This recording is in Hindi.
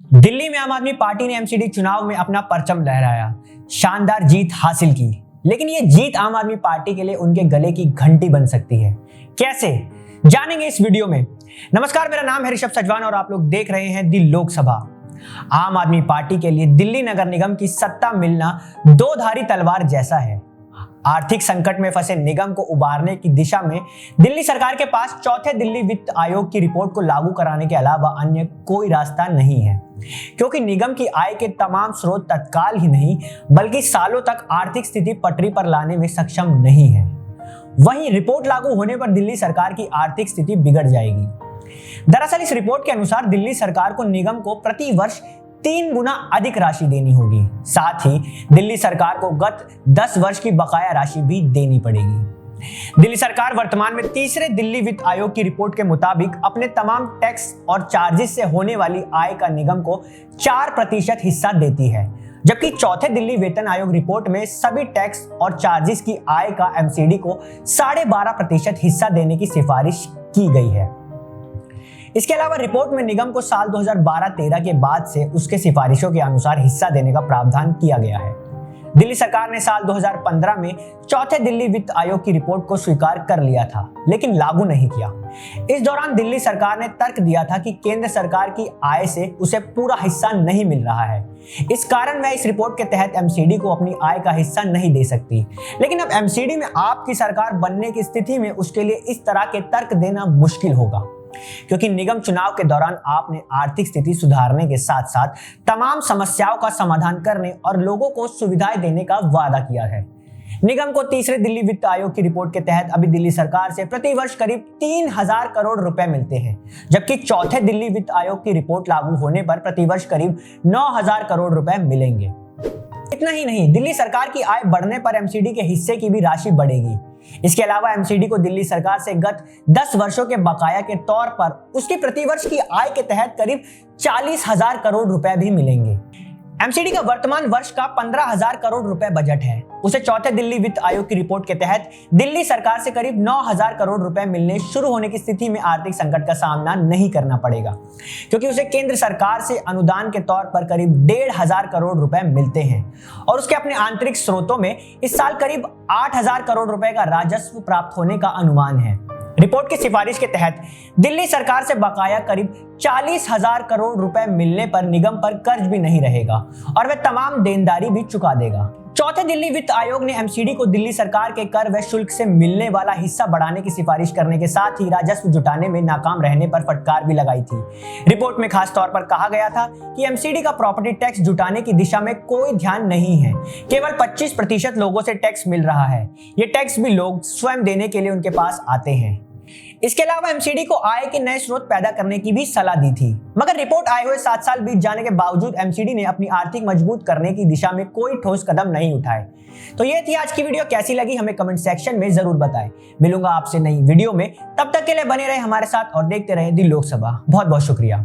दिल्ली में आम आदमी पार्टी ने एमसीडी चुनाव में अपना परचम लहराया, शानदार जीत हासिल की। लेकिन ये जीत आम आदमी पार्टी के लिए उनके गले की घंटी बन सकती है। कैसे, जानेंगे इस वीडियो में। नमस्कार, मेरा नाम है ऋषभ सजवान और आप लोग देख रहे हैं दी लोकसभा। आम आदमी पार्टी के लिए दिल्ली नगर निगम की सत्ता मिलना दो धारी तलवार जैसा है। आर्थिक संकट में फंसे निगम को उबारने की दिशा में दिल्ली सरकार के पास चौथे दिल्ली वित्त आयोग की रिपोर्ट को लागू कराने के अलावा अन्य कोई रास्ता नहीं है, क्योंकि निगम की आय के तमाम स्रोत तत्काल ही नहीं बल्कि सालों तक आर्थिक स्थिति पटरी पर लाने में सक्षम नहीं है। वहीं रिपोर्ट लागू होने पर दिल्ली सरकार की आर्थिक स्थिति बिगड़ जाएगी। दरअसल इस रिपोर्ट के अनुसार दिल्ली सरकार को निगम को प्रति वर्ष 3 गुना अधिक राशि देनी होगी। साथ ही दिल्ली सरकार को गत 10 वर्ष की बकाया राशि भी देनी पड़ेगी। दिल्ली सरकार वर्तमान में तीसरे दिल्ली वित्त आयोग की रिपोर्ट के मुताबिक अपने तमाम टैक्स और चार्जेस से होने वाली आय का निगम को 4% हिस्सा देती है, जबकि चौथे दिल्ली वेतन आयोग रिपोर्ट में सभी टैक्स और चार्जेस की आय का एमसीडी को 12.5% हिस्सा देने की सिफारिश की गई है। इसके अलावा रिपोर्ट में निगम को साल 2012-13 के बाद से उसके सिफारिशों के अनुसार हिस्सा देने का प्रावधान किया गया है। दिल्ली सरकार ने साल 2015 में चौथे दिल्ली वित्त आयोग की रिपोर्ट को स्वीकार कर लिया था, लेकिन लागू नहीं किया। इस दौरान दिल्ली सरकार ने तर्क दिया था कि केंद्र सरकार की आय से उसे पूरा हिस्सा नहीं मिल रहा है, इस कारण वह इस रिपोर्ट के तहत एमसीडी को अपनी आय का हिस्सा नहीं दे सकती। लेकिन अब एमसीडी में आपकी सरकार बनने की स्थिति में उसके लिए इस तरह के तर्क देना मुश्किल होगा, क्योंकि निगम चुनाव के दौरान आपने आर्थिक स्थिति सुधारने के साथ साथ तमाम समस्याओं का समाधान करने और लोगों को सुविधाएं देने का वादा किया है। निगम को तीसरे दिल्ली वित्त आयोग की रिपोर्ट के तहत अभी दिल्ली सरकार से प्रति वर्ष करीब 3000 करोड़ रुपए मिलते हैं, जबकि चौथे दिल्ली वित्त आयोग की रिपोर्ट लागू होने पर प्रति वर्ष करीब 9000 करोड़ रुपए मिलेंगे। इतना ही नहीं, दिल्ली सरकार की आय बढ़ने पर एमसीडी के हिस्से की भी राशि बढ़ेगी। इसके अलावा एमसीडी को दिल्ली सरकार से गत 10 वर्षों के बकाया के तौर पर उसकी प्रतिवर्ष की आय के तहत करीब 40,000 करोड़ रुपए भी मिलेंगे। एमसीडी का वर्तमान वर्ष का 15,000 करोड़ रुपए बजट है। उसे चौथे दिल्ली वित्त आयोग की रिपोर्ट के तहत दिल्ली सरकार से करीब 9,000 करोड़ रुपए मिलने शुरू होने की स्थिति में आर्थिक संकट का सामना नहीं करना पड़ेगा, क्योंकि उसे केंद्र सरकार से अनुदान के तौर पर करीब 1,500 करोड़ रुपए मिलते हैं और उसके अपने आंतरिक स्रोतों में इस साल करीब 8,000 करोड़ रुपए का राजस्व प्राप्त होने का अनुमान है। रिपोर्ट की सिफारिश के तहत दिल्ली सरकार से बकाया करीब 40,000 करोड़ रुपए मिलने पर निगम पर कर्ज भी नहीं रहेगा और वह तमाम देनदारी भी चुका देगा। चौथे दिल्ली वित्त आयोग ने एमसीडी को दिल्ली सरकार के कर व शुल्क से मिलने वाला हिस्सा बढ़ाने की सिफारिश करने के साथ ही राजस्व जुटाने में नाकाम रहने पर फटकार भी लगाई थी। रिपोर्ट में खास तौर पर कहा गया था कि एमसीडी का प्रॉपर्टी टैक्स जुटाने की दिशा में कोई ध्यान नहीं है। केवल 25% लोगों से टैक्स मिल रहा है। ये टैक्स भी लोग स्वयं देने के लिए उनके पास आते हैं। इसके अलावा एमसीडी को आय के नए स्रोत पैदा करने की भी सलाह दी थी, मगर रिपोर्ट आए हुए 7 साल बीत जाने के बावजूद एमसीडी ने अपनी आर्थिक मजबूत करने की दिशा में कोई ठोस कदम नहीं उठाए। तो ये थी आज की वीडियो। कैसी लगी हमें कमेंट सेक्शन में जरूर बताएं। मिलूंगा आपसे नई वीडियो में, तब तक के लिए बने रहे हमारे साथ और देखते रहे दी लोकसभा। बहुत बहुत शुक्रिया।